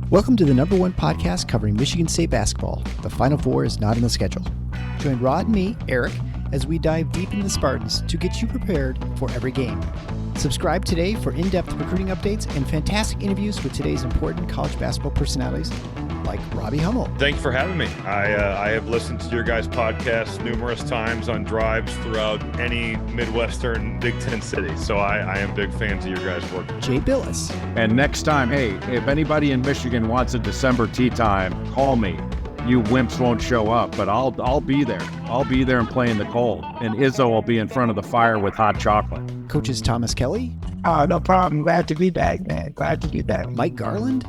Welcome to the number one podcast covering Michigan State basketball. The Final Four is not on the schedule. Join Rod and me, Eric, as we dive deep into the Spartans to get you prepared for every game. Subscribe today for in-depth recruiting updates and fantastic interviews with today's important college basketball personalities like Robbie Hummel. Thanks for having me. I have listened to your guys' podcast numerous times on drives throughout any Midwestern Big Ten city. So I am big fans of your guys' work. Jay Billis. And next time, hey, if anybody in Michigan wants a December tea time, call me. You wimps won't show up, but I'll be there. I'll be there and play in the cold. And Izzo will be in front of the fire with hot chocolate. Coaches Thomas Kelly. No problem. Glad to be back, man. Glad to be back. Mike Garland.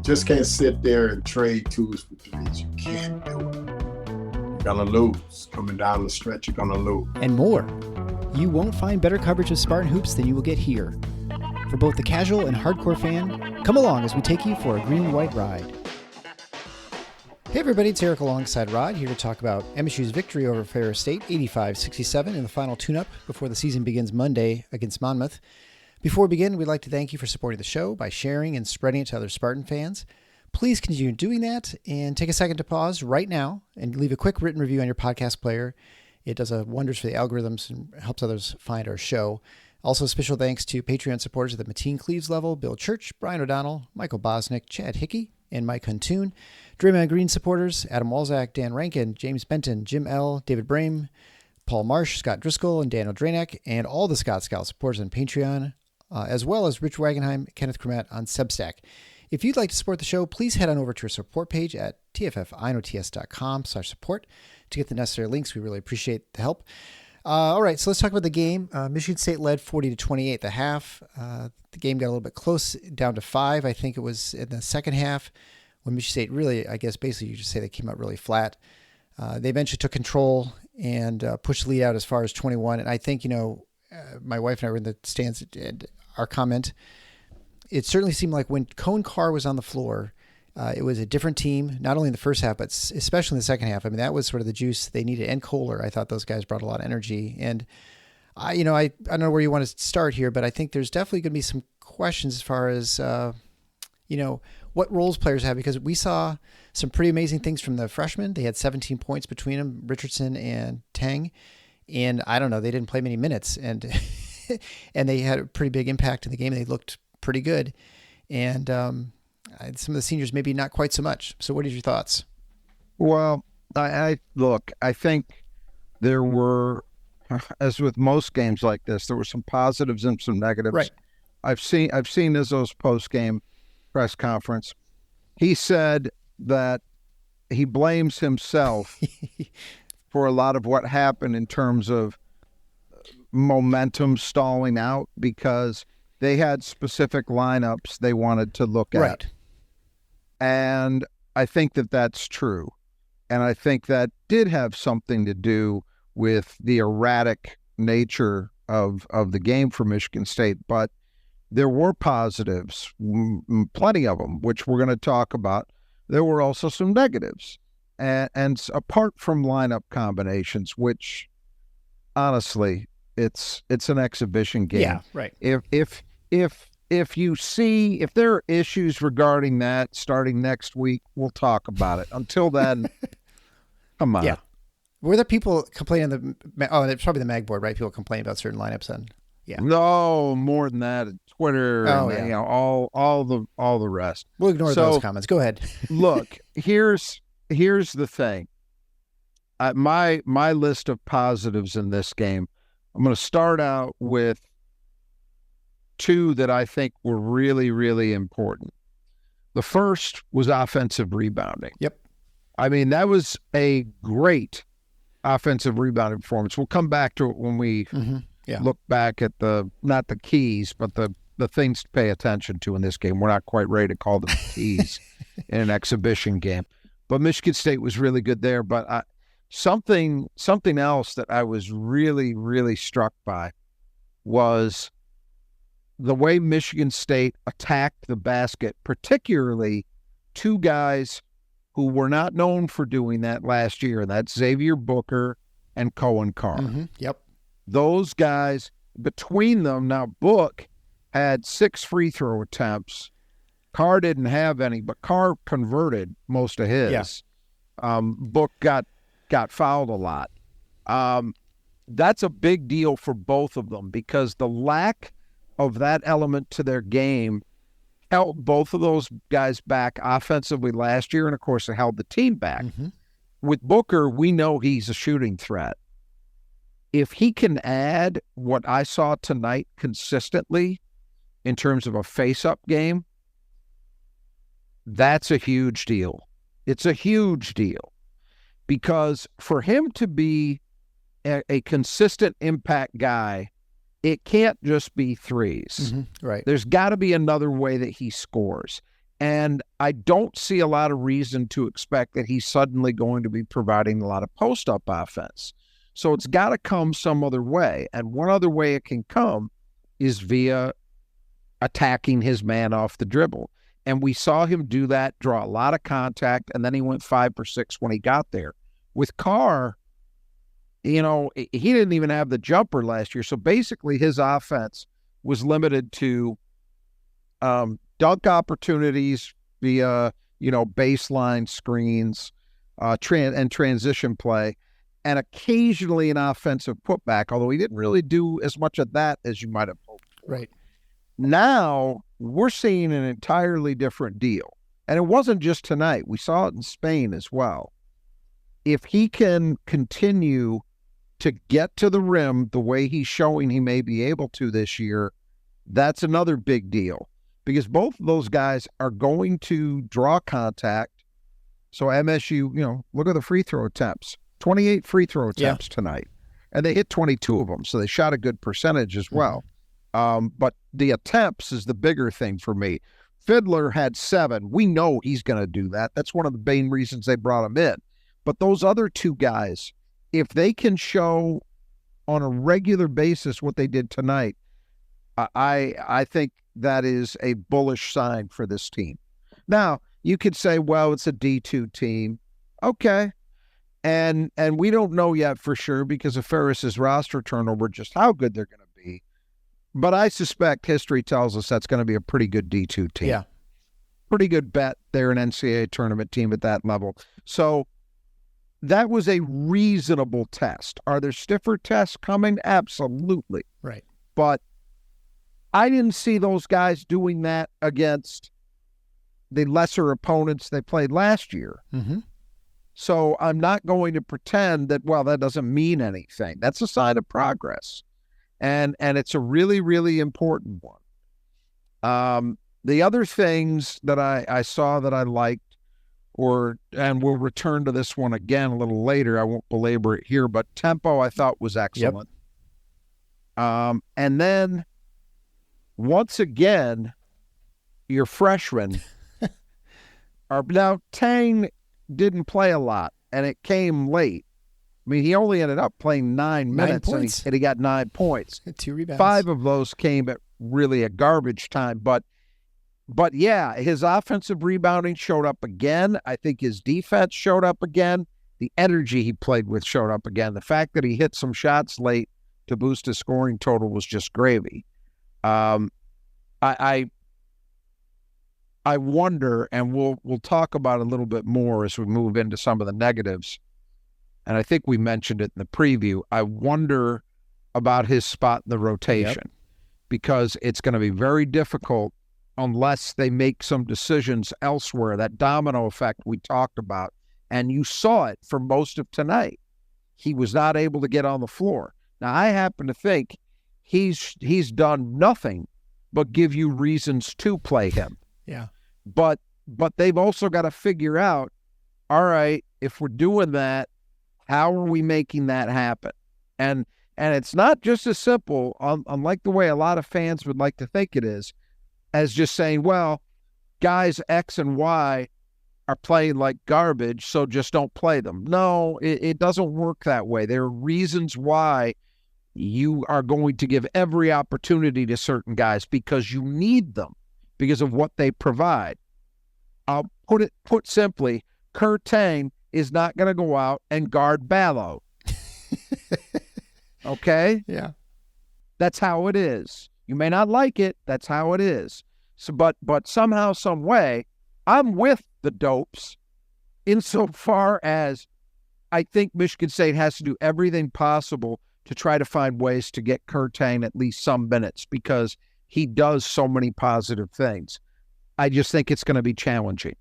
Just can't sit there and trade twos for threes. You can't do it. You're gonna lose. Coming down the stretch, you're gonna lose. And more. You won't find better coverage of Spartan hoops than you will get here. For both the casual and hardcore fan, come along as we take you for a green and white ride. Hey everybody, it's Eric alongside Rod, here to talk about MSU's victory over Ferris State, 85-67 in the final tune-up before the season begins Monday against Monmouth. Before we begin, we'd like to thank you for supporting the show by sharing and spreading it to other Spartan fans. Please continue doing that and take a second to pause right now and leave a quick written review on your podcast player. It does wonders for the algorithms and helps others find our show. Also, special thanks to Patreon supporters at the Mateen Cleaves level, Bill Church, Brian O'Donnell, Michael Bosnick, Chad Hickey, and Mike Huntoon. Draymond Green supporters, Adam Walzak, Dan Rankin, James Benton, Jim L., David Brame, Paul Marsh, Scott Driscoll, and Daniel Dranek, and all the Scott Scout supporters on Patreon, as well as Rich Wagenheim, Kenneth Kremet on Substack. If you'd like to support the show, please head on over to our support page at tffinots.com/support to get the necessary links. We really appreciate the help. All right, so let's talk about the game. Michigan State led 40-28 at the half. The game got a little bit close, down to 5. I think it was in the second half when Michigan State really, I guess basically you just say they came out really flat. They eventually took control and pushed the lead out as far as 21. And I think, my wife and I were in the stands and our comment, it certainly seemed like when Coen Carr was on the floor, it was a different team, not only in the first half, but especially in the second half. I mean, that was sort of the juice they needed. And Kohler, I thought those guys brought a lot of energy. And I don't know where you want to start here, but I think there's definitely going to be some questions as far as, what roles players have, because we saw some pretty amazing things from the freshmen. They had 17 points between them, Richardson and Teng. And I don't know, they didn't play many minutes, and and they had a pretty big impact in the game. They looked pretty good. And some of the seniors maybe not quite so much. So what are your thoughts? Well, I think there were, as with most games like this, there were some positives and some negatives. Right. I've seen Izzo's post-game press conference. He said that he blames himself for a lot of what happened in terms of momentum stalling out because they had specific lineups they wanted to look at. Right. And I think that that's true. And I think that did have something to do with the erratic nature of the game for Michigan State. But there were positives, plenty of them, which we're going to talk about. There were also some negatives. And apart from lineup combinations, which honestly, it's an exhibition game. Yeah, right. If there are issues regarding that starting next week, we'll talk about it. Until then, come on. Yeah. Were there people complaining it's probably the mag board, right? People complain about certain lineups and yeah. No, more than that. Twitter, all the rest. We'll ignore those comments. Go ahead. Look, here's the thing. My list of positives in this game. I'm going to start out with two that I think were really, really important. The first was offensive rebounding. Yep. I mean, that was a great offensive rebounding performance. We'll come back to it when we look back at not the keys, but the things to pay attention to in this game. We're not quite ready to call them keys in an exhibition game. But Michigan State was really good there. But something else that I was really, really struck by was the way Michigan State attacked the basket, particularly two guys who were not known for doing that last year, and that's Xavier Booker and Coen Carr. Mm-hmm. Yep. Those guys, between them, now Book had 6 free throw attempts Carr didn't have any, but Carr converted most of his. Yeah. Book got fouled a lot. That's a big deal for both of them because the lack of that element to their game held both of those guys back offensively last year, and, of course, it held the team back. Mm-hmm. With Booker, we know he's a shooting threat. If he can add what I saw tonight consistently in terms of a face-up game, that's a huge deal. It's a huge deal because for him to be a consistent impact guy, it can't just be threes. Mm-hmm. Right. There's got to be another way that he scores. And I don't see a lot of reason to expect that he's suddenly going to be providing a lot of post-up offense. So it's got to come some other way. And one other way it can come is via attacking his man off the dribble. And we saw him do that, draw a lot of contact, and then he went 5 for 6 when he got there. With Carr, he didn't even have the jumper last year. So basically his offense was limited to dunk opportunities via, baseline screens and transition play, and occasionally an offensive putback, although he didn't really do as much of that as you might have hoped for. Right. Now we're seeing an entirely different deal. And it wasn't just tonight. We saw it in Spain as well. If he can continue to get to the rim the way he's showing he may be able to this year, that's another big deal. Because both of those guys are going to draw contact. So MSU, look at the free throw attempts. 28 free throw attempts tonight. And they hit 22 of them, so they shot a good percentage as well. But the attempts is the bigger thing for me. Fidler had 7. We know he's going to do that. That's one of the main reasons they brought him in. But those other two guys, if they can show on a regular basis what they did tonight, I think that is a bullish sign for this team. Now, you could say, well, it's a D2 team. Okay. And we don't know yet for sure because of Ferris's roster turnover just how good they're going to be. But I suspect history tells us that's going to be a pretty good D2 team. Yeah. Pretty good bet they're an NCAA tournament team at that level. So that was a reasonable test. Are there stiffer tests coming? Absolutely. Right. But I didn't see those guys doing that against the lesser opponents they played last year. Mm-hmm. So I'm not going to pretend that, well, that doesn't mean anything. That's a sign of progress. And it's a really, really important one. The other things that I saw that I liked, and we'll return to this one again a little later. I won't belabor it here, but tempo I thought was excellent. Yep. And then once again, your freshmen are now Teng didn't play a lot, and it came late. I mean, he only ended up playing 9 minutes, and he got 9 points. 2 rebounds. 5 of those came at really a garbage time. But yeah, his offensive rebounding showed up again. I think his defense showed up again. The energy he played with showed up again. The fact that he hit some shots late to boost his scoring total was just gravy. I wonder, and we'll talk about it a little bit more as we move into some of the negatives, and I think we mentioned it in the preview. I wonder about his spot in the rotation because it's going to be very difficult unless they make some decisions elsewhere, that domino effect we talked about, and you saw it for most of tonight. He was not able to get on the floor. Now, I happen to think he's done nothing but give you reasons to play him. Yeah. But they've also got to figure out, all right, if we're doing that, how are we making that happen? And it's not just as simple, unlike the way a lot of fans would like to think it is, as just saying, well, guys X and Y are playing like garbage, so just don't play them. No, it doesn't work that way. There are reasons why you are going to give every opportunity to certain guys because you need them, because of what they provide. I'll put simply, Kurt Teng is not going to go out and guard Ballo. Okay? Yeah. That's how it is. You may not like it. That's how it is. So, but somehow, some way, I'm with the dopes insofar as I think Michigan State has to do everything possible to try to find ways to get Teng at least some minutes because he does so many positive things. I just think it's going to be challenging.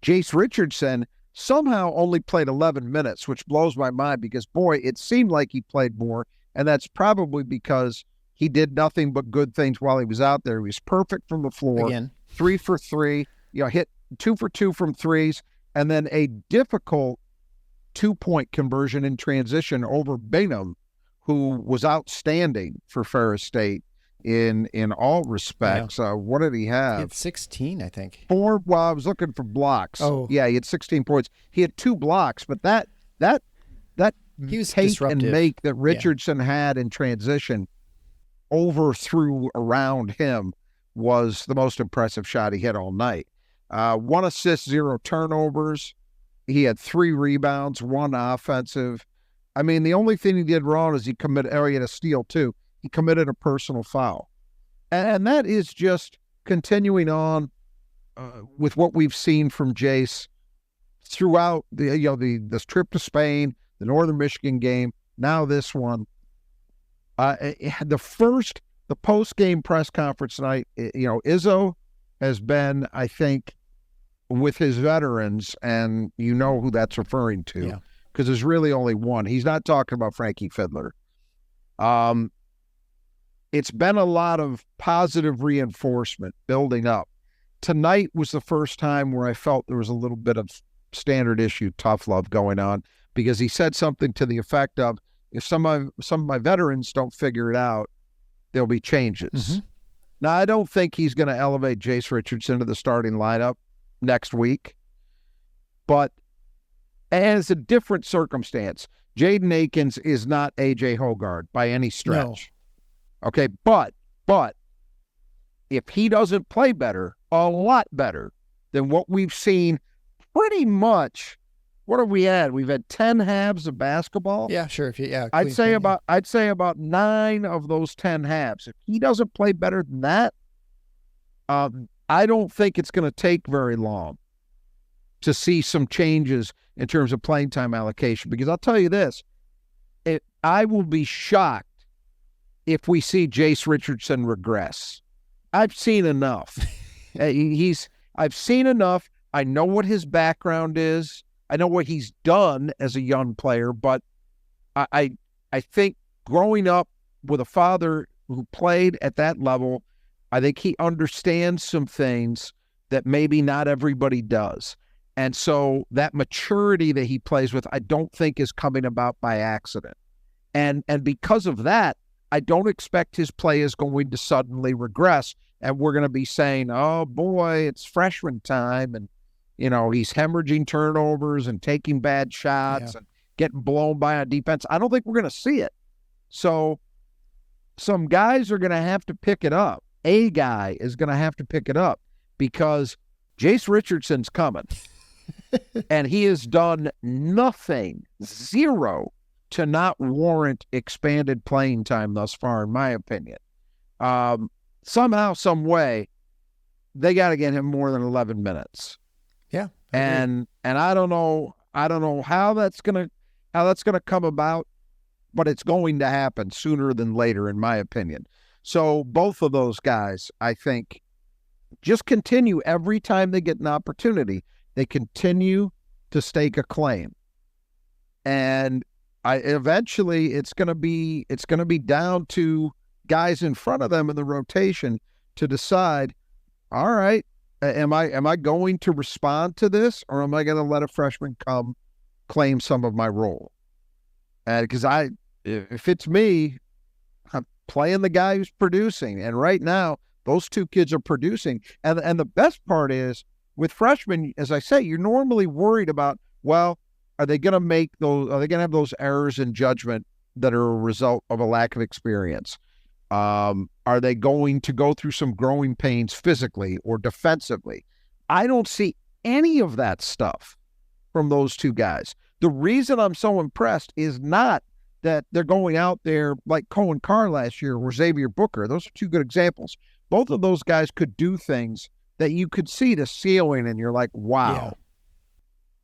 Jase Richardson somehow only played 11 minutes, which blows my mind because, boy, it seemed like he played more, and that's probably because he did nothing but good things while he was out there. He was perfect from the floor. Again. 3 for 3, hit 2 for 2 from threes, and then a difficult 2-point conversion in transition over Bingham, who was outstanding for Ferris State in all respects. Yeah. What did he have? He had 16, I think. 4. Well, I was looking for blocks. Oh. Yeah, he had 16 points. He had 2 blocks, but that He was take disruptive. and make that Richardson had in transition over, through, around him was the most impressive shot he hit all night. 1 assist, 0 turnovers. He had 3 rebounds, 1 offensive. I mean, the only thing he did wrong is he had a steal too. He committed a personal foul. And that is just continuing on with what we've seen from Jase throughout this trip to Spain, the Northern Michigan game, now this one. The post-game press conference tonight, Izzo has been, I think, with his veterans, and you know who that's referring to, because there's really only one. He's not talking about Frankie Fidler. It's been a lot of positive reinforcement building up. Tonight was the first time where I felt there was a little bit of standard issue tough love going on, because he said something to the effect of, if some of my veterans don't figure it out, there'll be changes. Mm-hmm. Now, I don't think he's going to elevate Jase Richardson to the starting lineup next week, but as a different circumstance, Jaden Akins is not A.J. Hoggard by any stretch. No. Okay, but if he doesn't play better, a lot better than what we've seen pretty much, what have we had? We've had 10 halves of basketball. Yeah, sure. I'd say about 9 of those 10 halves. If he doesn't play better than that, I don't think it's going to take very long to see some changes in terms of playing time allocation. Because I'll tell you this, I will be shocked if we see Jase Richardson regress. I've seen enough. I've seen enough. I know what his background is. I know what he's done as a young player, but I think growing up with a father who played at that level, I think he understands some things that maybe not everybody does. And so that maturity that he plays with, I don't think is coming about by accident. And because of that, I don't expect his play is going to suddenly regress, and we're going to be saying, oh boy, it's freshman time, and he's hemorrhaging turnovers and taking bad shots and getting blown by on defense. I don't think we're going to see it. So some guys are going to have to pick it up. A guy is going to have to pick it up because Jase Richardson's coming. And he has done nothing, 0, to not warrant expanded playing time thus far, in my opinion. Somehow, some way, they got to get him more than 11 minutes. Yeah. And I don't know how that's gonna come about, but it's going to happen sooner than later, in my opinion. So both of those guys, I think, just continue every time they get an opportunity. They continue to stake a claim, and eventually it's going to be down to guys in front of them in the rotation to decide, all right, am I going to respond to this, or am I going to let a freshman come claim some of my role? Because if it's me, I'm playing the guy who's producing, and right now those 2 kids are producing. And the best part is, with freshmen, as I say, you're normally worried about, well, are they going to have those errors in judgment that are a result of a lack of experience? Are they going to go through some growing pains physically or defensively? I don't see any of that stuff from those 2 guys. The reason I'm so impressed is not that they're going out there like Coen Carr last year or Xavier Booker. Those are 2 good examples. Both of those guys could do things that you could see the ceiling and you're like, wow. Yeah.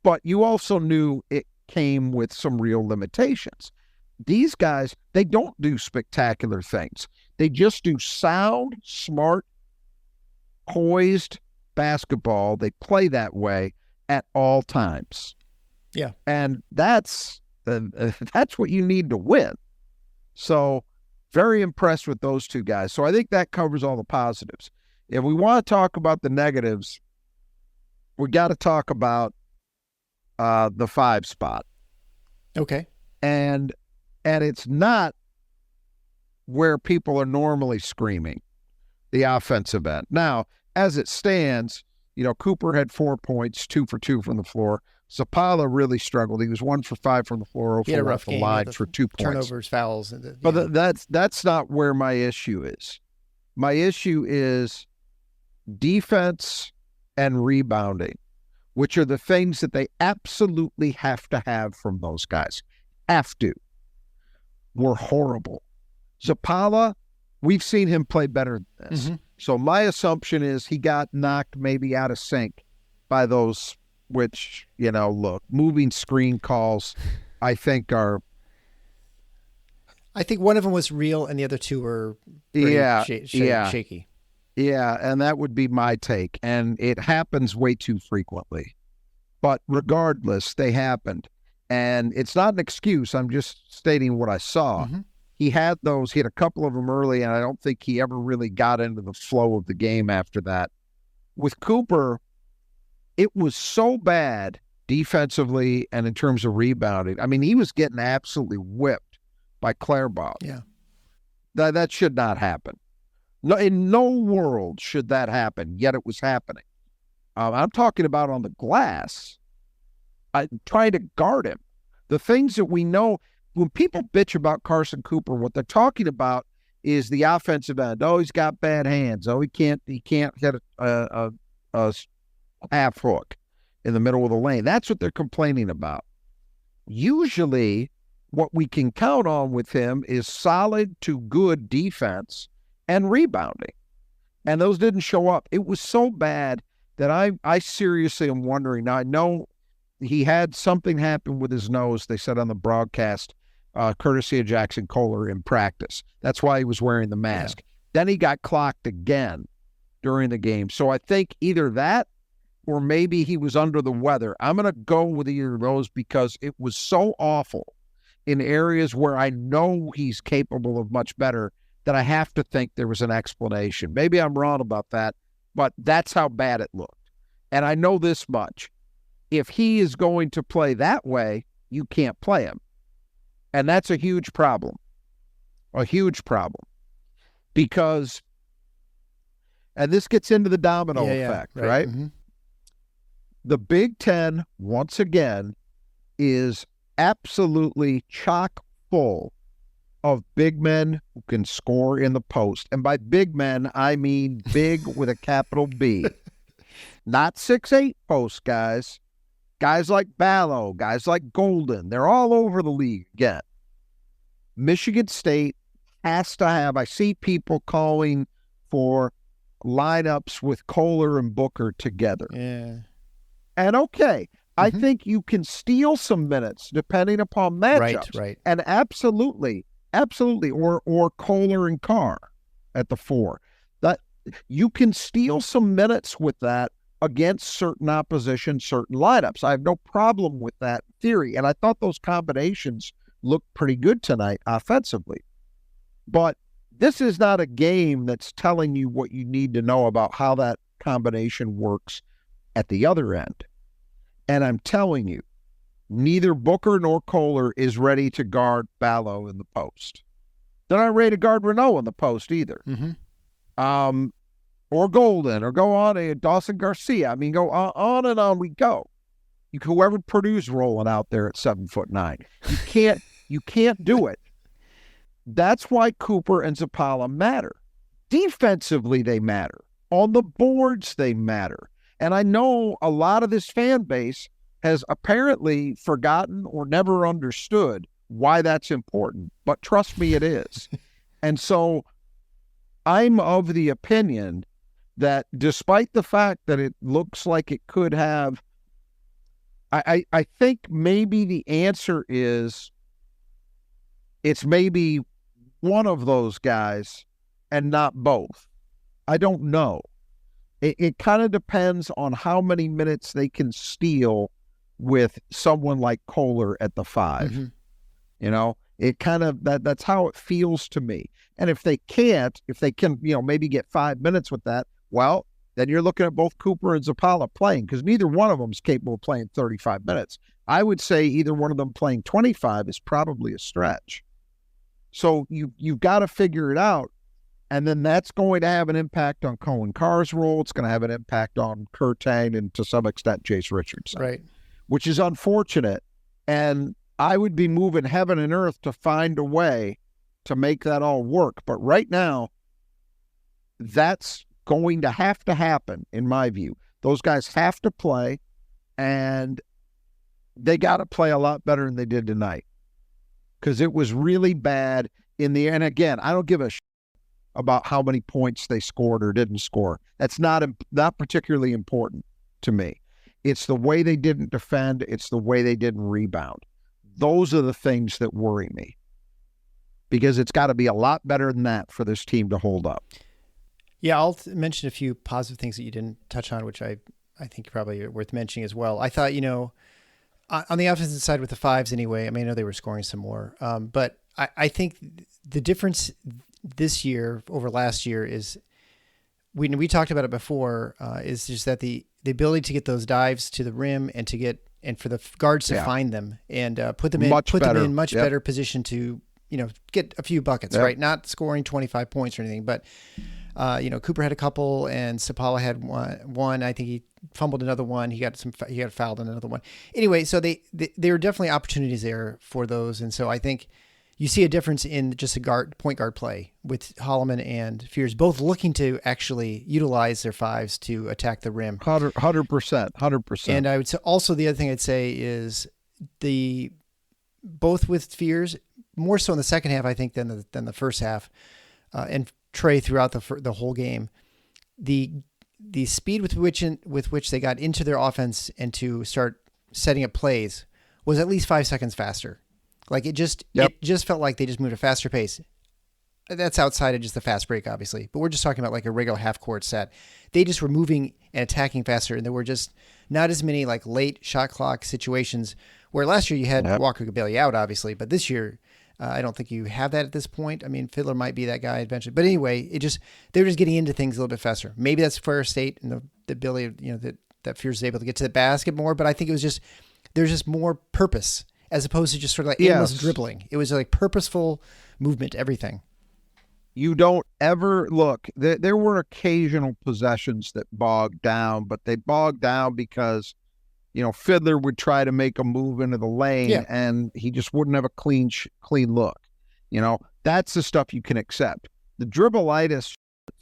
But you also knew it came with some real limitations. These guys, they don't do spectacular things. They just do sound, smart, poised basketball. They play that way at all times. Yeah. And that's what you need to win. So very impressed with those two guys. So I think that covers all the positives. If we want to talk about the negatives, we got to talk about the 5 spot. Okay. And it's not where people are normally screaming, the offensive end. Now, as it stands, Cooper had 4 points, 2 for 2 from the floor. Zapala really struggled. He was 1 for 5 from the floor, 0 for off the line for 2 points. Turnovers, fouls. But that's not where my issue is. My issue is defense and rebounding, which are the things that they absolutely have to have from those guys. Have to. Were horrible. Zapala, we've seen him play better than this. Mm-hmm. So my assumption is he got knocked maybe out of sync by those, which, moving screen calls, I think are. I think one of them was real and the other two were shaky. Yeah, and that would be my take. And it happens way too frequently. But regardless, they happened. And it's not an excuse. I'm just stating what I saw. Mm-hmm. He had a couple of them early, and I don't think he ever really got into the flow of the game after that. With Cooper, it was so bad defensively and in terms of rebounding. I mean, he was getting absolutely whipped by Clairbaugh. Yeah. That should not happen. No, in no world should that happen, yet it was happening. I'm talking about on the glass, trying to guard him. The things that we know, when people bitch about Carson Cooper, what they're talking about is the offensive end. Oh, he's got bad hands. Oh, he can't hit a half hook in the middle of the lane. That's what they're complaining about. Usually, what we can count on with him is solid to good defense and rebounding. And those didn't show up. It was so bad that I seriously am wondering. Now, I know he had something happen with his nose, they said on the broadcast, courtesy of Jaxon Kohler in practice. That's why he was wearing the mask. Yeah. Then he got clocked again during the game. So I think either that or maybe he was under the weather. I'm going to go with either of those because it was so awful in areas where I know he's capable of much better that I have to think there was an explanation. Maybe I'm wrong about that, but that's how bad it looked. And I know this much. If he is going to play that way, you can't play him. And that's a huge problem. A huge problem. Because, and this gets into the domino effect, right? Mm-hmm. The Big Ten, once again, is absolutely chock full of big men who can score in the post. And by big men, I mean big with a capital B. Not 6'8" post guys. Guys like Ballo, guys like Golden. They're all over the league again. Michigan State has to have, I see people calling for lineups with Kohler and Booker together. Yeah. And okay, I think you can steal some minutes depending upon matchups. Right. And absolutely, or Kohler and Carr at the 4. That you can steal some minutes with that against certain opposition, certain lineups. I have no problem with that theory. And I thought those combinations looked pretty good tonight offensively. But this is not a game that's telling you what you need to know about how that combination works at the other end. And I'm telling you, neither Booker nor Kohler is ready to guard Ballo in the post. They're not ready to guard Renault in the post either. Mm-hmm. Or Golden, or go on to Dawson Garcia. I mean, go on and on we go. Whoever Purdue's rolling out there at 7'9", you can't do it. That's why Cooper and Zapala matter. Defensively, they matter. On the boards, they matter. And I know a lot of this fan base has apparently forgotten or never understood why that's important. But trust me, it is. And so I'm of the opinion that despite the fact that it looks like it could have, I think maybe the answer is it's maybe one of those guys and not both. I don't know. It kind of depends on how many minutes they can steal with someone like Kohler at the 5. Mm-hmm. You know, it kind of, that's how it feels to me. And if they can, maybe get 5 minutes with that, well, then you're looking at both Cooper and Zappala playing, because neither one of them is capable of playing 35 minutes. I would say either one of them playing 25 is probably a stretch. So you've got to figure it out. And then that's going to have an impact on Coen Carr's role. It's going to have an impact on Teng and to some extent Jase Richardson. Right. Which is unfortunate. And I would be moving heaven and earth to find a way to make that all work. But right now, that's going to have to happen, in my view. Those guys have to play, and they got to play a lot better than they did tonight. Because it was really bad in the end. Again, I don't give a about how many points they scored or didn't score. That's not particularly important to me. It's the way they didn't defend. It's the way they didn't rebound. Those are the things that worry me, because it's got to be a lot better than that for this team to hold up. Yeah, I'll mention a few positive things that you didn't touch on, which I think probably are worth mentioning as well. I thought, on the offensive side with the 5s anyway, I mean, I know they were scoring some more, but I think the difference this year over last year is, we talked about it before, is just that the ability to get those dives to the rim and for the guards to find them and put them in much better position to, get a few buckets, right? Not scoring 25 points or anything, but Cooper had a couple and Zappala had one. I think he fumbled another one. He got fouled on another one. Anyway, so there are definitely opportunities there for those. And so I think you see a difference in just a point guard play with Holloman and Fears both looking to actually utilize their 5s to attack the rim. 100%. And I would say also, the other thing I'd say is both with Fears, more so in the second half, I think, than the first half, and Trey throughout the whole game, the speed with which they got into their offense and to start setting up plays was at least 5 seconds faster. Like it just felt like they just moved at a faster pace. That's outside of just the fast break, obviously, but we're just talking about like a regular half court set. They just were moving and attacking faster, and there were just not as many like late shot clock situations where last year you had Walker could bail you out, obviously, but this year I don't think you have that at this point. I mean, Fidler might be that guy eventually, but anyway, they're just getting into things a little bit faster. Maybe that's Ferris State and the ability of, that Fears is able to get to the basket more, but I think there's just more purpose as opposed to just sort of like aimless dribbling. It was like purposeful movement, everything. You don't ever look. There were occasional possessions that bogged down, but they bogged down because, Fidler would try to make a move into the lane and he just wouldn't have a clean look. That's the stuff you can accept. The dribble-itis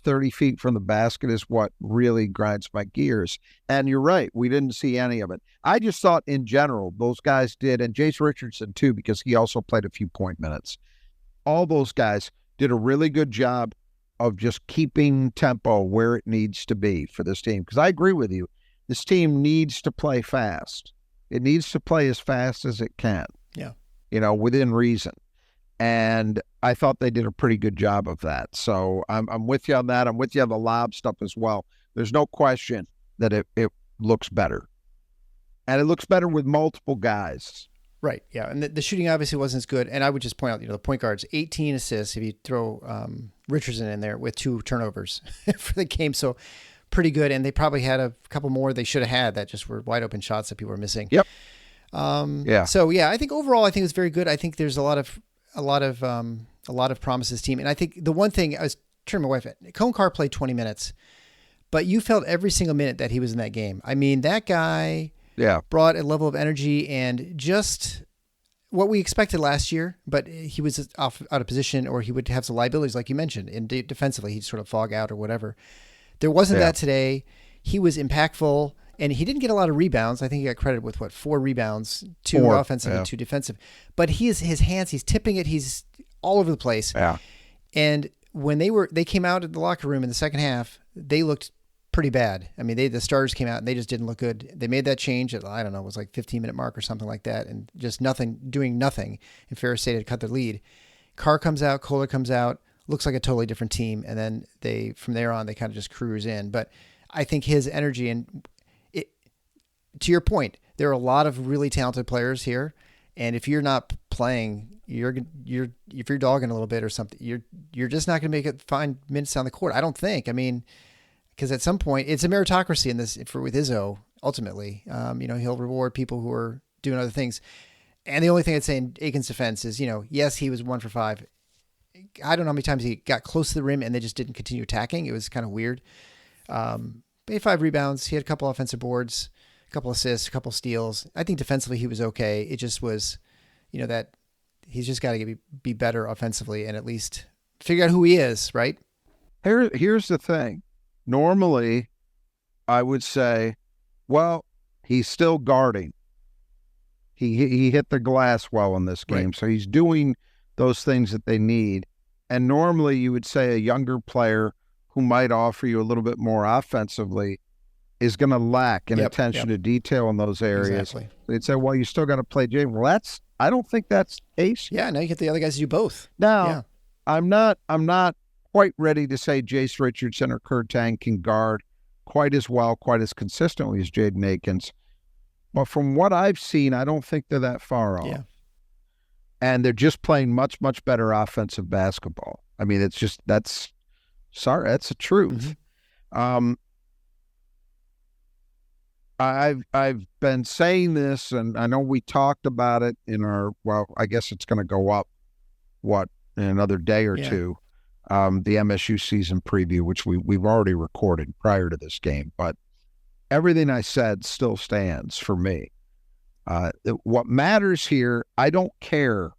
30 feet from the basket is what really grinds my gears. And you're right, we didn't see any of it. I just thought in general, those guys did, and Jase Richardson too, because he also played a few point minutes. All those guys did a really good job of just keeping tempo where it needs to be for this team. Because I agree with you, this team needs to play fast. It needs to play as fast as it can. Yeah. Within reason. And I thought they did a pretty good job of that. So I'm with you on that. I'm with you on the lob stuff as well. There's no question that it looks better. And it looks better with multiple guys. Right, yeah. And the shooting obviously wasn't as good. And I would just point out, the point guards, 18 assists if you throw Richardson in there with 2 turnovers for the game. So pretty good. And they probably had a couple more they should have had that just were wide open shots that people were missing. Yep. So, I think overall, I think it was very good. I think there's a lot of promises team. And I think the one thing I was turning my wife at, Coen Carr played 20 minutes, but you felt every single minute that he was in that game. I mean, that guy brought a level of energy and just what we expected last year, but he was out of position, or he would have some liabilities, like you mentioned, and defensively he'd sort of fog out or whatever. There wasn't that today. He was impactful. And he didn't get a lot of rebounds. I think he got credit with 4 rebounds, 2 offensive and 2 defensive. But his hands, he's tipping it. He's all over the place. Yeah. And when they came out of the locker room in the second half, they looked pretty bad. I mean, the starters came out and they just didn't look good. They made that change at, I don't know, it was like 15-minute mark or something like that, and just doing nothing. And Ferris State had cut their lead. Carr comes out, Kohler comes out, looks like a totally different team, and then from there on, they kind of just cruise in. But I think his energy to your point, there are a lot of really talented players here, and if you're not playing, if you're dogging a little bit or something, you're just not going to find minutes on the court. I don't think. I mean, because at some point it's a meritocracy in this with Izzo. Ultimately, he'll reward people who are doing other things. And the only thing I'd say in Akins' defense is, yes, he was 1 for 5. I don't know how many times he got close to the rim and they just didn't continue attacking. It was kind of weird. He had 5 rebounds. He had a couple offensive boards, a couple assists, a couple steals. I think defensively he was okay. It just was, that he's just got to be better offensively and at least figure out who he is, right? Here's the thing. Normally, I would say, well, he's still guarding. He hit the glass well in this game, right. So he's doing those things that they need. And normally you would say a younger player who might offer you a little bit more offensively is going to lack in attention to detail in those areas. Exactly. They'd say, well, you still got to play Jaden. Well, I don't think that's the case. Yeah, now you get the other guys to do both. Now, I'm not quite ready to say Jase, Richardson, or Teng can guard quite as well, quite as consistently as Jaden Akins. But from what I've seen, I don't think they're that far off. Yeah. And they're just playing much, much better offensive basketball. I mean, that's the truth. Mm-hmm. I've been saying this, and I know we talked about it in I guess it's going to go up, in another day or two, the MSU season preview, which we've already recorded prior to this game. But everything I said still stands for me. What matters here, I don't care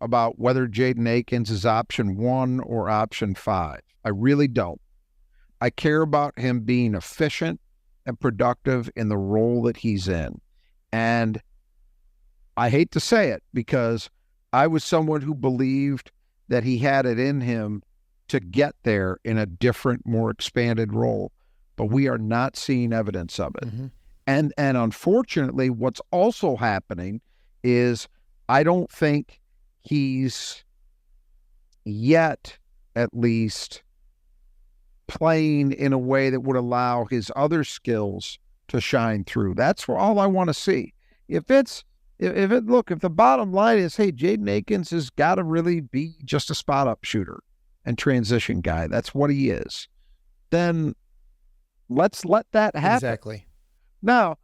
about whether Jaden Akins is option 1 or option 5. I really don't. I care about him being efficient and productive in the role that he's in. And I hate to say it because I was someone who believed that he had it in him to get there in a different, more expanded role. But we are not seeing evidence of it. Mm-hmm. And unfortunately, what's also happening is I don't think he's yet, at least, playing in a way that would allow his other skills to shine through. That's all I want to see. If the bottom line is, hey, Jaden Akins has got to really be just a spot-up shooter and transition guy. That's what he is. Then let's let that happen. Exactly. Now,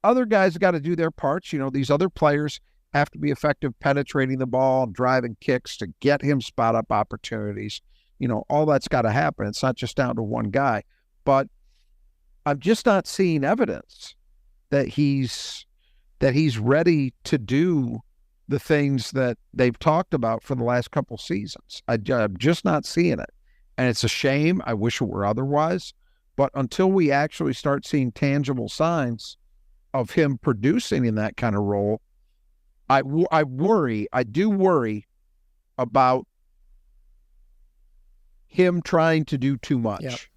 other guys got to do their parts. These other players have to be effective penetrating the ball, driving kicks to get him spot-up opportunities. All that's got to happen. It's not just down to one guy. But I'm just not seeing evidence that he's ready to do the things that they've talked about for the last couple seasons. I'm just not seeing it. And it's a shame. I wish it were otherwise. But until we actually start seeing tangible signs of him producing in that kind of role, I do worry about him trying to do too much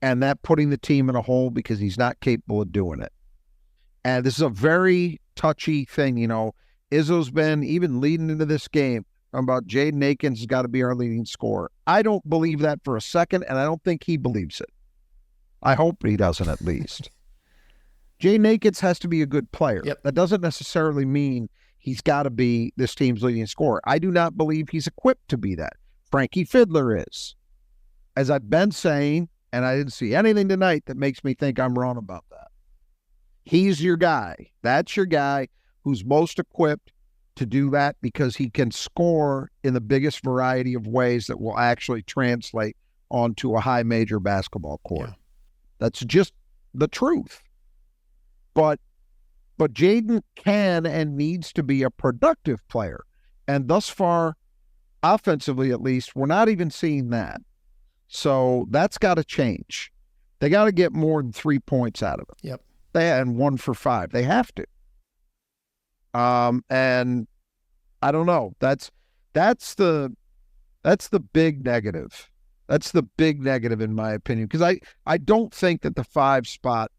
and that putting the team in a hole because he's not capable of doing it. And this is a very touchy thing. Izzo's been even leading into this game about Jaden Akins has got to be our leading scorer. I don't believe that for a second, and I don't think he believes it. I hope he doesn't, at least. Jaden Akins has to be a good player. Yep. That doesn't necessarily mean he's got to be this team's leading scorer. I do not believe he's equipped to be that. Frankie Fidler is. As I've been saying, and I didn't see anything tonight that makes me think I'm wrong about that. He's your guy. That's your guy who's most equipped to do that because he can score in the biggest variety of ways that will actually translate onto a high major basketball court. Yeah. That's just the truth. But Jaden can and needs to be a productive player. And thus far, offensively at least, we're not even seeing that. So that's got to change. They got to get more than 3 points out of it. Yep. And 1 for 5. They have to. And I don't know. That's the That's the big negative. That's the big negative in my opinion, because I don't think that the 5 spot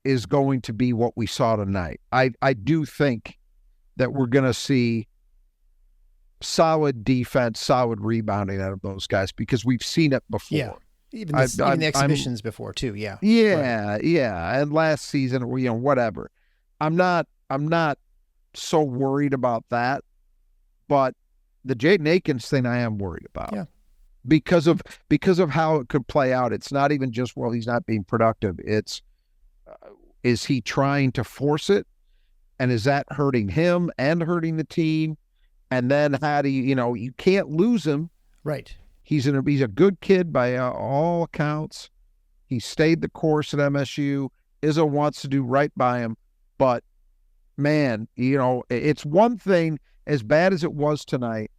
is going to be what we saw tonight. I do think that we're going to see solid defense, solid rebounding out of those guys, because we've seen it before. Yeah. Even the exhibitions before too. Yeah. Yeah. Right. Yeah. And last season, whatever. I'm not so worried about that, but the Jaden Akins thing I am worried about. Yeah. Because of how it could play out. It's not even just, well, he's not being productive. It's, is he trying to force it? And is that hurting him and hurting the team? And then how do you can't lose him. Right. He's a good kid by all accounts. He stayed the course at MSU. Izzo wants to do right by him. But, man, it's one thing, as bad as it was tonight,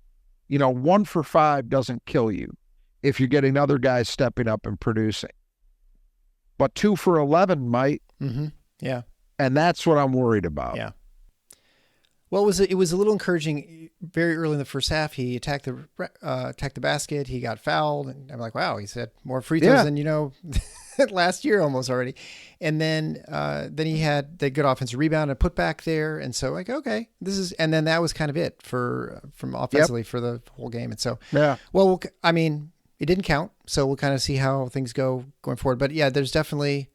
1 for 5 doesn't kill you if you're getting other guys stepping up and producing. But 2 for 11 might. Mm-hmm. Yeah. And that's what I'm worried about. Yeah. Well, it was a little encouraging very early in the first half. He attacked the basket. He got fouled. And I'm like, wow, he's had more free throws than, last year almost already. And then he had the good offensive rebound and put back there. And so like, okay, and then that was kind of it from offensively for the whole game. And so, well, I mean, it didn't count. So we'll kind of see how things go going forward. But yeah, there's definitely,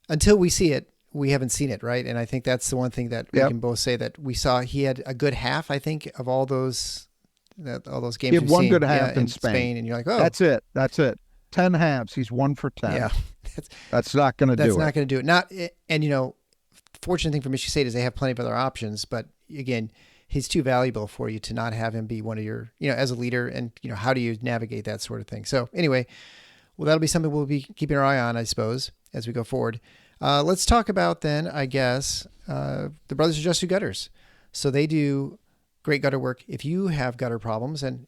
until we see it, we haven't seen it, right? And I think that's the one thing that we can both say that we saw. He had a good half, I think, of all those games. He had one good half in Spain, and you're like, oh, that's it. 10 halves. He's 1 for 10. Yeah, that's not going to do it. That's not going to do it. Not, and fortunate thing for Michigan State is they have plenty of other options. But again, he's too valuable for you to not have him be one of your, as a leader. And how do you navigate that sort of thing? So anyway, well, that'll be something we'll be keeping our eye on, I suppose, as we go forward. Let's talk about then, I guess, the Brothers of Just Gutters. So they do great gutter work. If you have gutter problems, and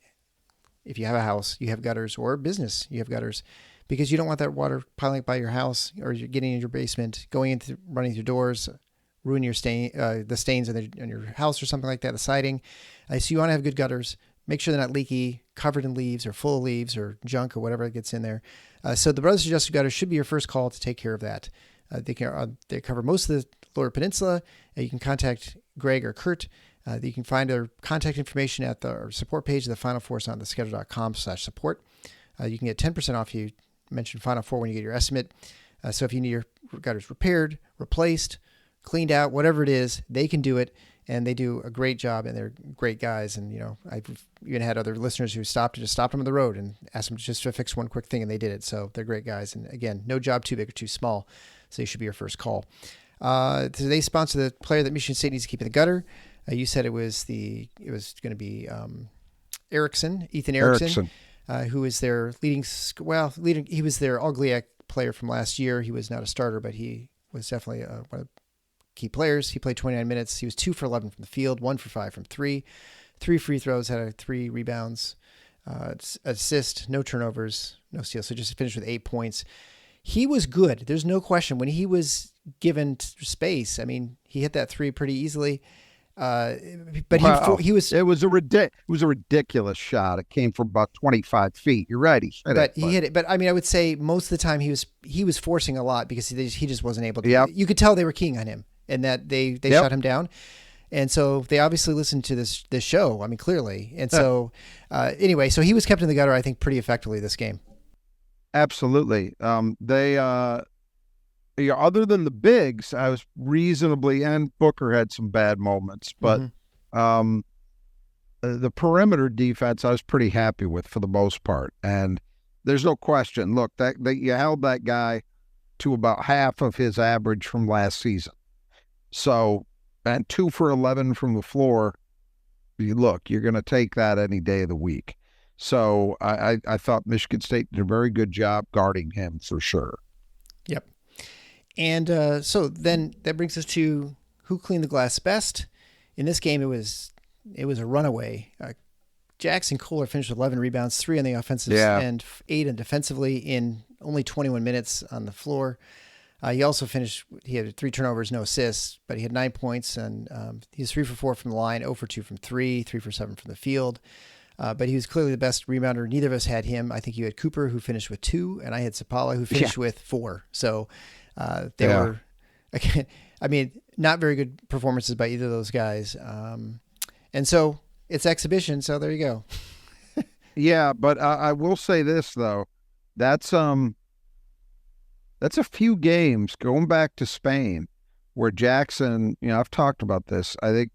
if you have a house, you have gutters, or business, you have gutters, because you don't want that water piling up by your house, or you're getting in your basement, running through doors, ruin your the stains on your house or something like that, the siding. So you want to have good gutters. Make sure they're not leaky, covered in leaves or full of leaves or junk or whatever gets in there. So the Brothers of Just Gutters should be your first call to take care of that. They cover most of the Lower Peninsula. You can contact Greg or Kurt. You can find their contact information at the support page of the Final Four on theschedule.com/support. You can get 10% off. You mentioned Final Four when you get your estimate. So if you need your gutters repaired, replaced, cleaned out, whatever it is, they can do it. And they do a great job, and they're great guys. And, I've even had other listeners who stopped them on the road and asked them just to fix one quick thing, and they did it. So they're great guys. And again, no job too big or too small. So they should be your first call. They sponsor the player that Michigan State needs to keep in the gutter. You said it was going to be Ethan Erickson, who is their he was their All-GLIAC player from last year. He was not a starter, but he was definitely one of the key players. He played 29 minutes. He was 2 for 11 from the field, 1 for 5 from 3, 3 free throws, had 3 rebounds, assist, no turnovers, no steals. So just finished with 8 points. He was good. There's no question. When he was given space, I mean, he hit that 3 pretty easily. But he was. It was a ridiculous shot. It came from about 25 feet. You're right. He hit it. But I mean, I would say most of the time he was forcing a lot because he just wasn't able to. Yep. You could tell they were keying on him and that they shut him down. And so they obviously listened to this show. I mean, clearly. And so anyway, so he was kept in the gutter, I think, pretty effectively this game. Absolutely. Other than the bigs, I was reasonably, and Booker had some bad moments, but the perimeter defense I was pretty happy with for the most part. And there's no question. Look, that you held that guy to about half of his average from last season. So, and 2 for 11 from the floor. You're going to take that any day of the week. So I thought Michigan State did a very good job guarding him for sure. Yep. And so then that brings us to who cleaned the glass best. In this game, it was a runaway. Jaxon Kohler finished with 11 rebounds, 3 on the offensive end, 8 on defensively in only 21 minutes on the floor. He also he had 3 turnovers, no assists, but he had 9 points, and he was 3 for 4 from the line, 0 for 2 from 3, 3 for 7 from the field. But he was clearly the best rebounder. Neither of us had him. I think you had Cooper, who finished with 2, and I had Sapala, who finished with 4. So they were, again, I mean, not very good performances by either of those guys. And so it's exhibition. So there you go. Yeah, but I will say this though, that's a few games going back to Spain where Jaxon, I've talked about this. I think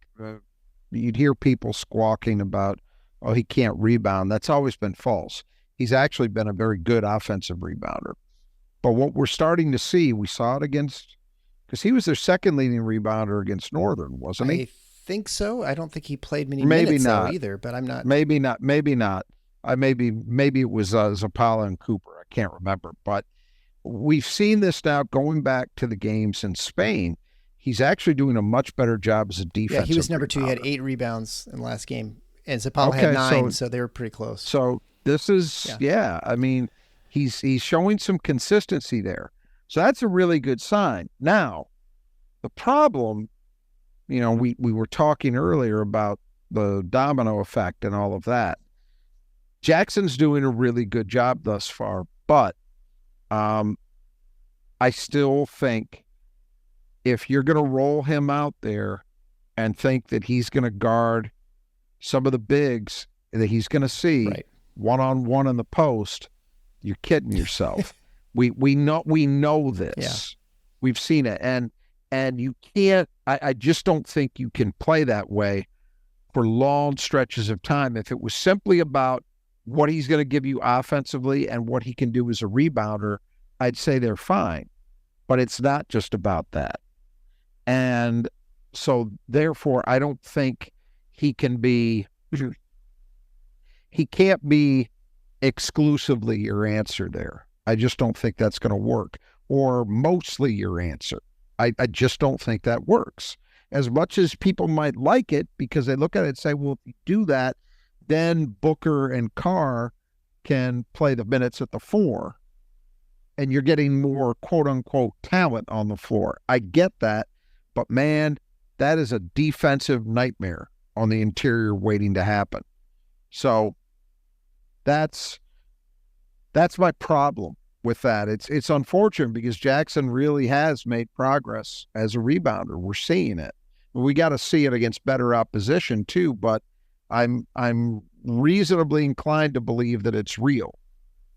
you'd hear people squawking about, oh, he can't rebound. That's always been false. He's actually been a very good offensive rebounder. But what we're starting to see, we saw it because he was their second leading rebounder against Northern, wasn't he? I think so. I don't think he played many minutes though, either, but I'm not. Maybe not. Maybe it was Zapala and Cooper. I can't remember. But we've seen this now going back to the games in Spain. He's actually doing a much better job as a defensive. Yeah, he was number 2. He had 8 rebounds in the last game, and Zapala had 9, so they were pretty close. So this is, I mean, he's showing some consistency there. So that's a really good sign. Now, the problem, we were talking earlier about the domino effect and all of that. Jackson's doing a really good job thus far, but I still think if you're going to roll him out there and think that he's going to guard some of the bigs that he's going to see one-on-one in the post, you're kidding yourself. we know this. Yeah. We've seen it. And you can't, I just don't think you can play that way for long stretches of time. If it was simply about what he's going to give you offensively and what he can do as a rebounder, I'd say they're fine. But it's not just about that. And so therefore, I don't think he can't be exclusively your answer there. I just don't think that's going to work, or mostly your answer. I just don't think that works. As much as people might like it because they look at it and say, well, if you do that, then Booker and Carr can play the minutes at the 4, and you're getting more quote-unquote talent on the floor. I get that, but man, that is a defensive nightmare on the interior waiting to happen. So that's my problem with that. It's unfortunate because Jaxon really has made progress as a rebounder. We're seeing it. We got to see it against better opposition too, but I'm reasonably inclined to believe that it's real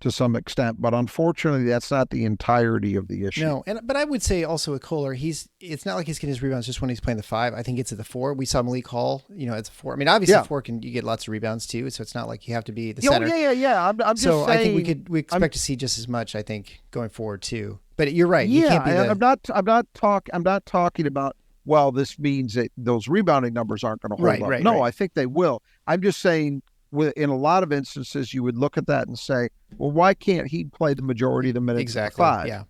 to some extent, but unfortunately that's not the entirety of the issue. No, but I would say also with Kohler, it's not like he's getting his rebounds just when he's playing the 5. I think it's at the 4. We saw Malik Hall, it's a 4. I mean, obviously the 4 you get lots of rebounds too, so it's not like you have to be the center. Yeah. I'm just saying. So I think we expect to see just as much, I think, going forward too. But you're right. Yeah, you can't be I'm not talking about, well, this means that those rebounding numbers aren't going to hold up. Right, no, I think they will. I'm just saying, in a lot of instances, you would look at that and say, well, why can't he play the majority of the minutes at the 5? Yeah.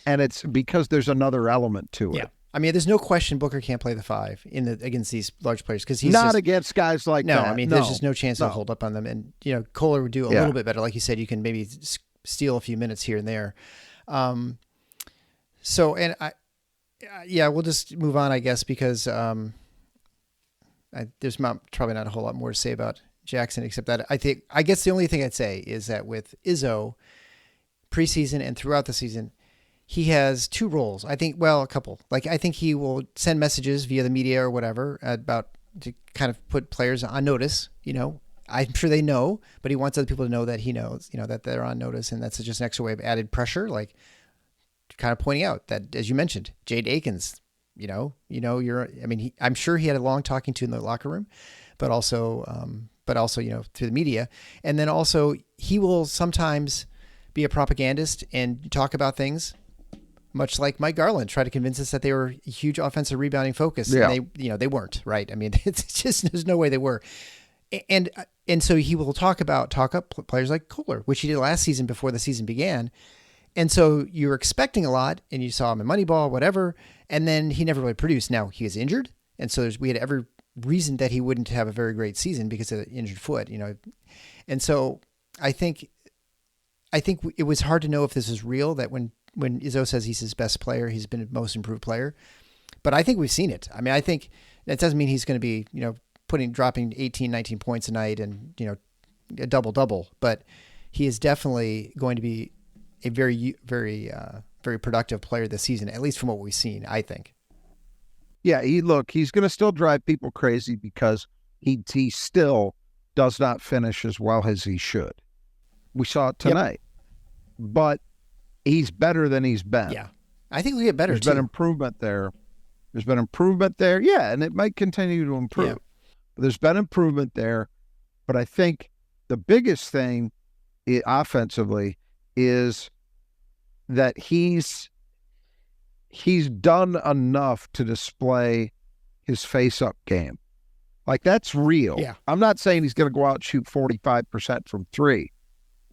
And it's because there's another element to it. Yeah. I mean, there's no question Booker can't play the 5 against these large players because he's not against guys like that. No, I mean, there's just no chance he'll hold up on them. And, Kohler would do a little bit better. Like you said, you can maybe steal a few minutes here and there. We'll just move on, I guess, because there's probably not a whole lot more to say about Jaxon, except that I guess the only thing I'd say is that with Izzo, preseason and throughout the season, he has 2 roles. I think, a couple. Like, I think he will send messages via the media or whatever to kind of put players on notice. I'm sure they know, but he wants other people to know that he knows, that they're on notice, and that's just an extra way of added pressure, like kind of pointing out that, as you mentioned, Jaden Akins, I'm sure he had a long talking to in the locker room, but also, through the media. And then also he will sometimes be a propagandist and talk about things much like Mike Garland tried to convince us that they were a huge offensive rebounding focus. Yeah. And they weren't, right? I mean, it's just, there's no way they were. And so he will talk up players like Kohler, which he did last season before the season began. And so you're expecting a lot, and you saw him in Moneyball, whatever, and then he never really produced. Now he was injured, and so we had every reason that he wouldn't have a very great season because of the injured foot, And so I think it was hard to know if this is real, that when Izzo says he's his best player, he's been his most improved player. But I think we've seen it. I mean, I think that doesn't mean he's going to be, dropping 18, 19 points a night and, a double-double, but he is definitely going to be a very, very, very productive player this season, at least from what we've seen, I think. Yeah, he's going to still drive people crazy because he still does not finish as well as he should. We saw it tonight, but he's better than he's been. Yeah, I think we get better. There's been improvement there. Yeah, and it might continue to improve. Yeah. But there's been improvement there, but I think the biggest thing offensively is that he's done enough to display his face-up game. Like, that's real. Yeah. I'm not saying he's going to go out and shoot 45% from three,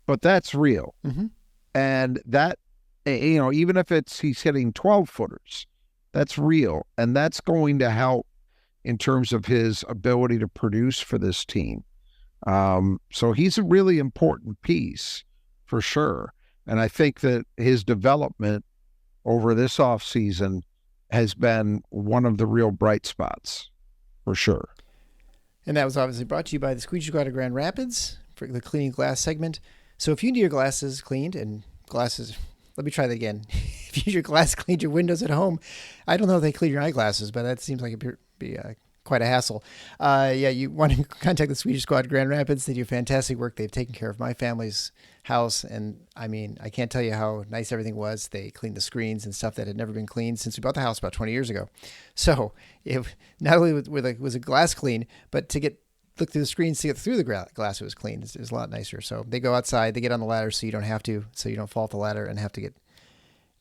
but that's real. Mm-hmm. And that, even if he's hitting 12-footers, that's real. And that's going to help in terms of his ability to produce for this team. So he's a really important piece for sure. And I think that his development over this offseason has been one of the real bright spots for sure. And that was obviously brought to you by the Squeegee Squad of Grand Rapids for the cleaning glass segment. So if you need your glasses cleaned and glasses, let me try that again. If you need your glass cleaned, your windows at home, I don't know if they clean your eyeglasses, but that seems like it'd be quite a hassle. You want to contact the Swedish Squad Grand Rapids. They do fantastic work. They've taken care of my family's house, and I mean, I can't tell you how nice everything was. They cleaned the screens and stuff that had never been cleaned since we bought the house about 20 years ago. So it not only was a glass clean, but to look through the screens to get through the glass, it was clean. It was a lot nicer. So they go outside, they get on the ladder, so you don't have to, so you don't fall off the ladder and have to get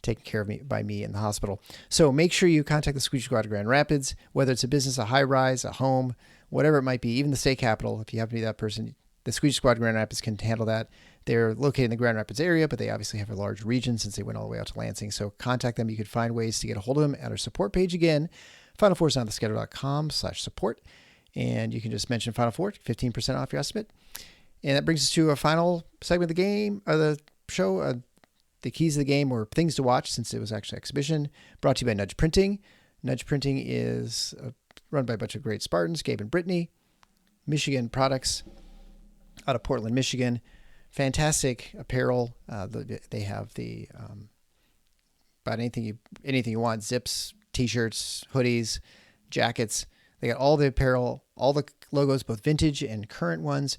taken care of by me in the hospital. So make sure you contact the Squeegee Squad of Grand Rapids, whether it's a business, a high rise, a home, whatever it might be, even the state capitol. If you happen to be that person, the Squeegee Squad of Grand Rapids can handle that. They're located in the Grand Rapids area, but they obviously have a large region since they went all the way out to Lansing. So contact them. You can find ways to get a hold of them at our support page. Again, finalfoursontheschedule.com/support. And you can just mention Final Four, 15% off your estimate. And that brings us to a final segment of the game, or the show, the keys of the game, or things to watch, since it was actually an exhibition, brought to you by Nudge Printing. Nudge Printing is run by a bunch of great Spartans, Gabe and Brittany. Michigan products out of Portland, Michigan. Fantastic apparel. They have the about anything you want: zips, t-shirts, hoodies, jackets. They got all the apparel, all the logos, both vintage and current ones.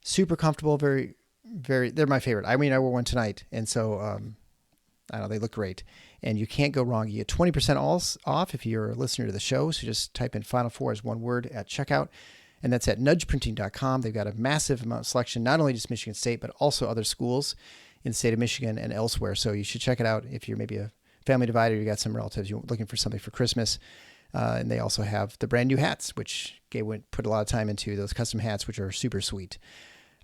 Super comfortable, very, very. They're my favorite. I mean, I wore one tonight, and so I don't know, they look great. And you can't go wrong. You get 20% off if you're a listener to the show. So just type in Final Four as one word at checkout. And that's at nudgeprinting.com. They've got a massive amount of selection, not only just Michigan State, but also other schools in the state of Michigan and elsewhere. So you should check it out if you're maybe a family divider, you got some relatives, you're looking for something for Christmas. And they also have the brand new hats, which Gabe put a lot of time into, those custom hats, which are super sweet.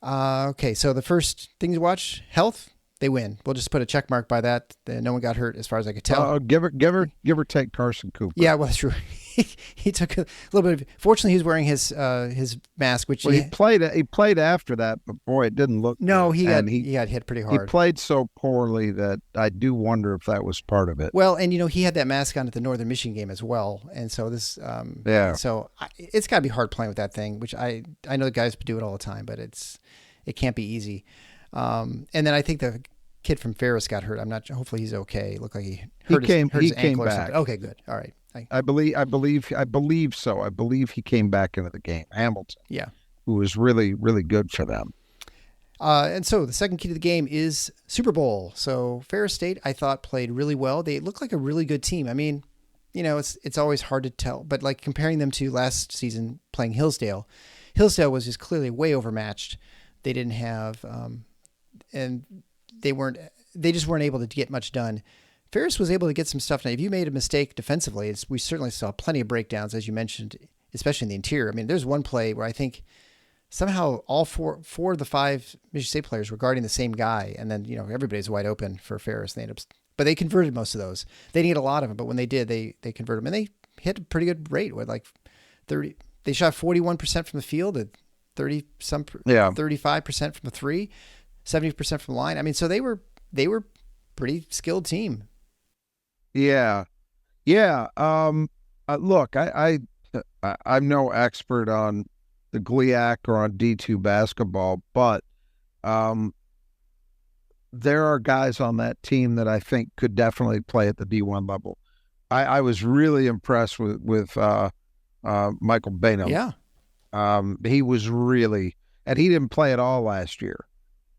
Okay, so the first thing to watch, health. They win. We'll just put a check mark by that. No one got hurt, as far as I could tell. Give or take Carson Cooper. Yeah, well, that's true. He took a little bit of. Fortunately, he was wearing his mask, which he played after that, but boy, it didn't look. No, good. he got hit pretty hard. He played so poorly that I do wonder if that was part of it. Well, and he had that mask on at the Northern Michigan game as well, and so this. So it's got to be hard playing with that thing, which I know the guys do it all the time, but it can't be easy. And then I think the kid from Ferris got hurt. Hopefully he's okay. It looked like he hurt his ankle came or back. something. Okay, good. All right. I believe so. I believe he came back into the game. Hamilton. Yeah. Who was really, really good for them. And so the second key to the game is Super Bowl. So Ferris State, I thought, played really well. They look like a really good team. I mean, it's always hard to tell, but like comparing them to last season playing Hillsdale was just clearly way overmatched. They didn't have, and they just weren't able to get much done. Ferris was able to get some stuff done. If you made a mistake defensively, we certainly saw plenty of breakdowns, as you mentioned, especially in the interior. I mean, there's one play where I think somehow all four of the five Michigan State players were guarding the same guy, and then everybody's wide open for Ferris. But they converted most of those. They didn't get a lot of them, but when they did, they converted them, and they hit a pretty good rate with like 30. They shot 41% from the field at 35% from the three, 70% from the line. I mean, so they were pretty skilled team. Yeah. Look, I'm no expert on the GLIAC or on D2 basketball, but there are guys on that team that I think could definitely play at the D1 level. I was really impressed with Michael Bainham. Yeah. He was really, and he didn't play at all last year.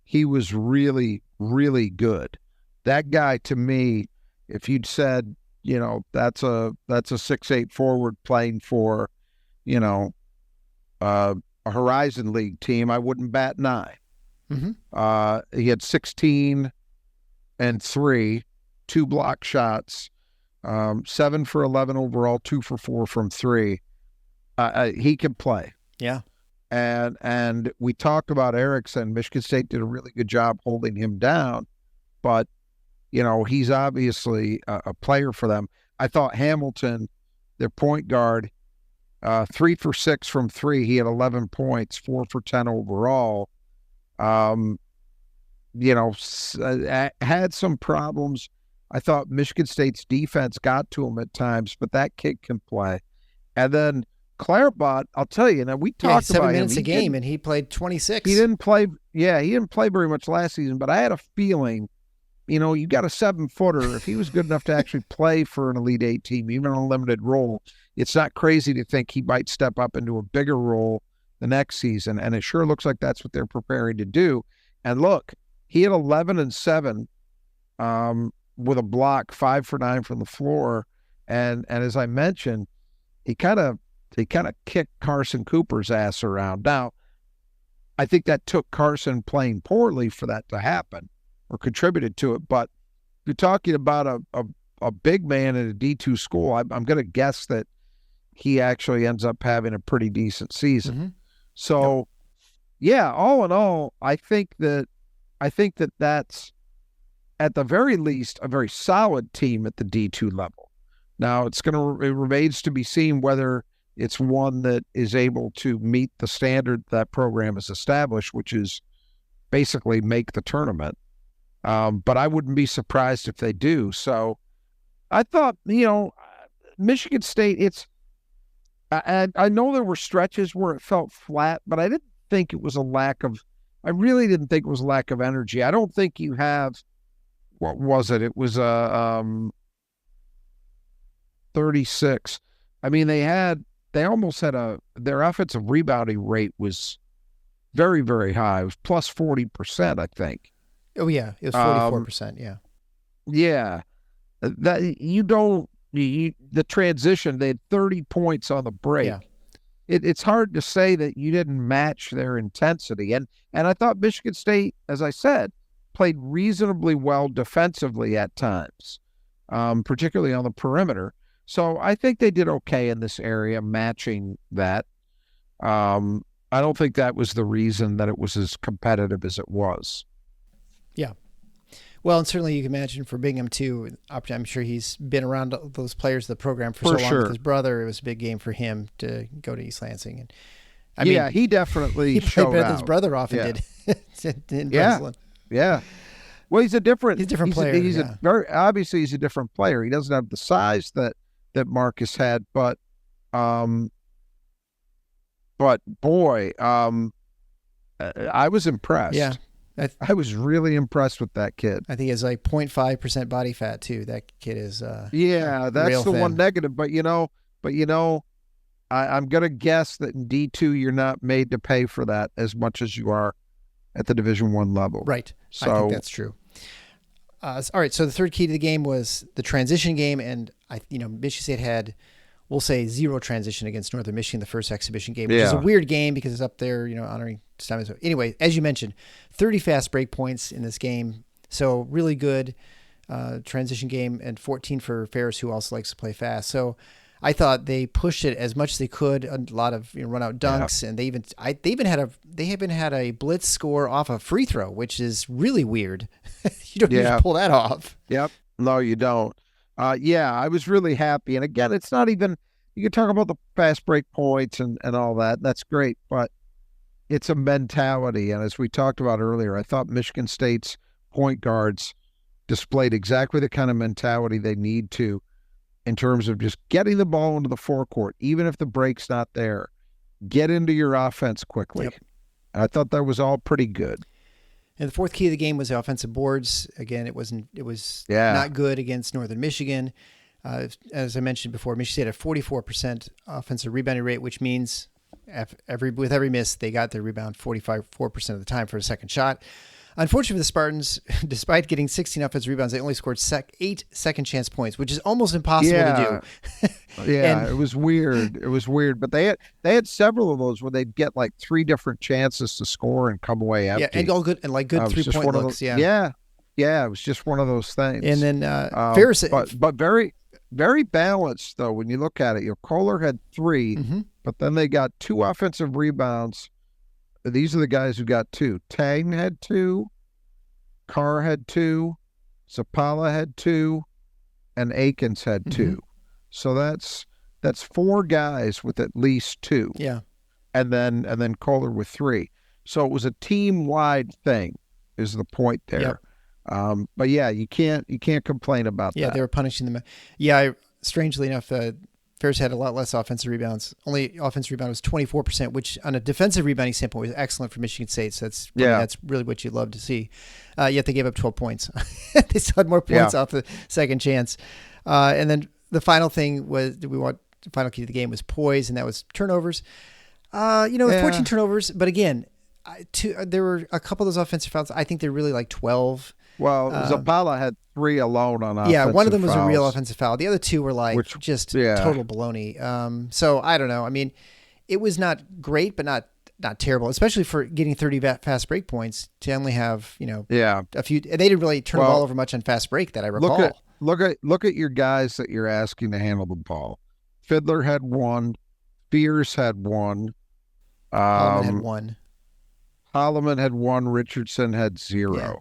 He was really, really good. That guy, to me, if you'd said, that's a 6'8" forward playing for, a Horizon League team, I wouldn't bat an eye. Mm-hmm. He had 16 and 3, 2 block shots, 7 for 11 overall, 2 for 4 from 3. He can play. Yeah. And we talked about Erickson. Michigan State did a really good job holding him down, but he's obviously a player for them. I thought Hamilton, their point guard, 3 for 6 from 3. He had 11 points, 4 for 10 overall. Had some problems. I thought Michigan State's defense got to him at times, but that kid can play. And then Clarebot, I'll tell you, now we talked about 7 minutes a game, and he played 26. He didn't play very much last season, but I had a feeling, you got a 7-footer. If he was good enough to actually play for an Elite Eight team, even on a limited role, it's not crazy to think he might step up into a bigger role the next season. And it sure looks like that's what they're preparing to do. And look, he had 11 and 7 with a block, 5 for 9 from the floor. And as I mentioned, he kind of kicked Carson Cooper's ass around. Now, I think that took Carson playing poorly for that to happen, or contributed to it. But if you're talking about a big man at a D2 school, I'm going to guess that he actually ends up having a pretty decent season. Mm-hmm. So, yeah, all in all, I think that that's at the very least a very solid team at the D2 level. Now, it remains to be seen whether it's one that is able to meet the standard that program has established, which is basically make the tournament. But I wouldn't be surprised if they do. So I thought, Michigan State, I know there were stretches where it felt flat, but I really didn't think it was a lack of energy. I don't think you have, what was it? It was 36. I mean, they almost had their offensive rebounding rate was very, very high. It was plus 40%, I think. Oh yeah, it was 44%. Yeah. Yeah, that the transition. They had 30 points on the break. Yeah. It's hard to say that you didn't match their intensity. And I thought Michigan State, as I said, played reasonably well defensively at times, particularly on the perimeter. So I think they did okay in this area, matching that. I don't think that was the reason that it was as competitive as it was. Yeah. Well, and certainly you can imagine for Bingham too, I'm sure he's been around those players of the program for so long with his brother. It was a big game for him to go to East Lansing. And I mean, he definitely showed played out. His brother often did in Breslin. Yeah. Well, he's a different player. He's a very obviously he's a different player. He doesn't have the size that Marcus had, but boy, I was impressed. Yeah. I was really impressed with that kid. I think he has like 0.5% body fat too. That kid is that's the thin. one negative. But I'm gonna guess that in D2 you're not made to pay for that as much as you are at the Division I level. Right. So I think that's true. All right. So the third key to the game was the transition game, and Michigan State had, we'll say, 0 transition against Northern Michigan the first exhibition game, which is a weird game because it's up there, honoring Simon. So anyway, as you mentioned, 30 fast break points in this game, so really good transition game, and 14 for Ferris, who also likes to play fast. So I thought they pushed it as much as they could. A lot of run out dunks, and they even had a blitz score off a free throw, which is really weird. You don't usually pull that off. Yep. No, you don't. I was really happy. And again, it's not even, you can talk about the fast break points and all that. That's great, but it's a mentality. And as we talked about earlier, I thought Michigan State's point guards displayed exactly the kind of mentality they need to in terms of just getting the ball into the forecourt, even if the break's not there. get into your offense quickly. Yep. I thought that was all pretty good. And the fourth key of the game was the offensive boards. Again, it was not good against Northern Michigan. As I mentioned before, Michigan State had a 44% offensive rebounding rate, which means with every miss, they got their rebound 4% of the time for a second shot. Unfortunately for the Spartans, despite getting 16 offensive rebounds, they only scored 8 second chance points, which is almost impossible to do. It was weird. It was weird, but they had several of those where they'd get like 3 different chances to score and come away empty. Yeah, and all good and like good 3-point looks. Yeah, it was just one of those things. And then Ferris, but very, very balanced though. When you look at it, Kohler had 3, but then they got 2 offensive rebounds. These are the guys who got 2. Teng had 2, Carr had 2, Zapala had 2, and Akins had 2. So that's 4 guys with at least 2. Yeah. And then Kohler with 3. So it was a team-wide thing, is the point there. Yep. But yeah, you can't complain about that. Yeah, they were punishing them. Yeah, strangely enough, Ferris had a lot less offensive rebounds. Only offensive rebound was 24%, which on a defensive rebounding standpoint was excellent for Michigan State. So that's really what you love to see. Yet they gave up 12 points. They still had more points off the second chance. And then the final thing the final key to the game was poise, and that was turnovers. 14 turnovers, but again, there were a couple of those offensive fouls. I think they're really like 12. Well, Zapala had 3 alone on offensive Yeah, one of them was fouls. a real offensive foul. The other 2 were like total baloney. So I don't know. I mean, it was not great, but not terrible, especially for getting 30 fast break points to only have, a few. They didn't really turn the ball over much on fast break that I recall. Look at your guys that you're asking to handle the ball. Fidler had 1. Fears had 1. Holloman had 1. Holloman had 1. Richardson had 0. Yeah.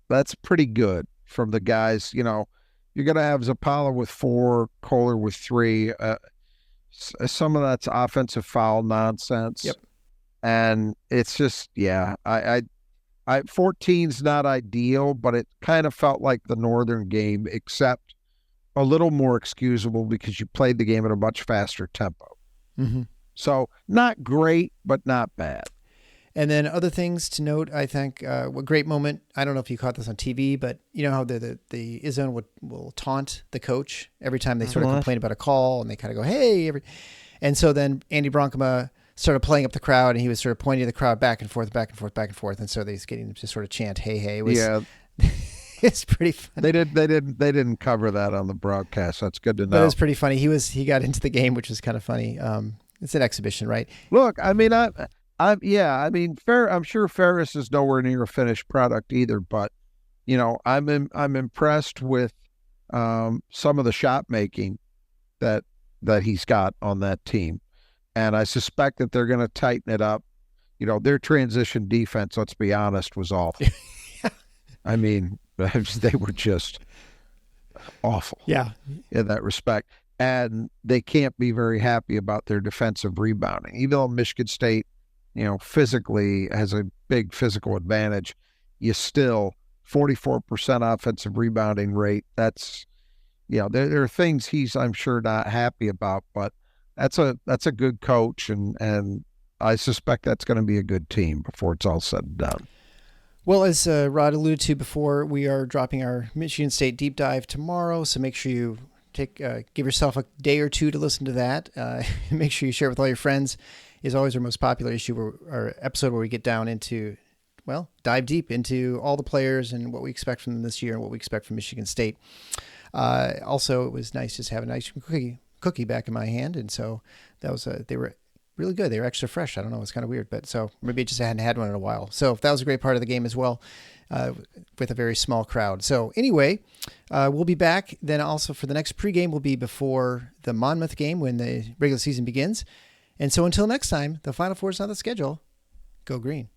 That's pretty good from the guys. You're going to have Zapala with 4, Kohler with 3. Some of that's offensive foul nonsense. Yep. And it's just, 14's not ideal, but it kind of felt like the Northern game, except a little more excusable because you played the game at a much faster tempo. So not great, but not bad. And then other things to note, I think, a great moment. I don't know if you caught this on TV, but you know how the Izzo will taunt the coach every time they sort of complain about a call, and they kind of go, hey. And so then Andy Bronkema started playing up the crowd, and he was sort of pointing to the crowd back and forth. And so they's getting them to sort of chant, hey, hey. It's pretty funny. They didn't cover that on the broadcast. That's good to know. But it was pretty funny. He got into the game, which was kind of funny. It's an exhibition, right? Look, I mean, I'm sure Ferris is nowhere near a finished product either, but I'm impressed with some of the shot making that he's got on that team, and I suspect that they're going to tighten it up. Their transition defense, let's be honest, was awful. I mean, they were just awful. Yeah, in that respect, and they can't be very happy about their defensive rebounding, even though Michigan State, physically has a big physical advantage. You still 44% offensive rebounding rate. That's, there are things he's, I'm sure, not happy about, but that's a good coach, and I suspect that's going to be a good team before it's all said and done. Well, as Rod alluded to before, we are dropping our Michigan State deep dive tomorrow, so make sure you give yourself a day or 2 to listen to that. Make sure you share it with all your friends. Is always our most popular our episode where we get down into, dive deep into all the players and what we expect from them this year and what we expect from Michigan State. Also, it was nice just to have an ice cream cookie back in my hand, and so that was they were really good. They were extra fresh. I don't know, it's kind of weird, but so maybe I just hadn't had one in a while. So that was a great part of the game as well, with a very small crowd. So anyway, we'll be back then also for the next pregame will be before the Monmouth game when the regular season begins. And so until next time, the Final Four is on the schedule. Go Green.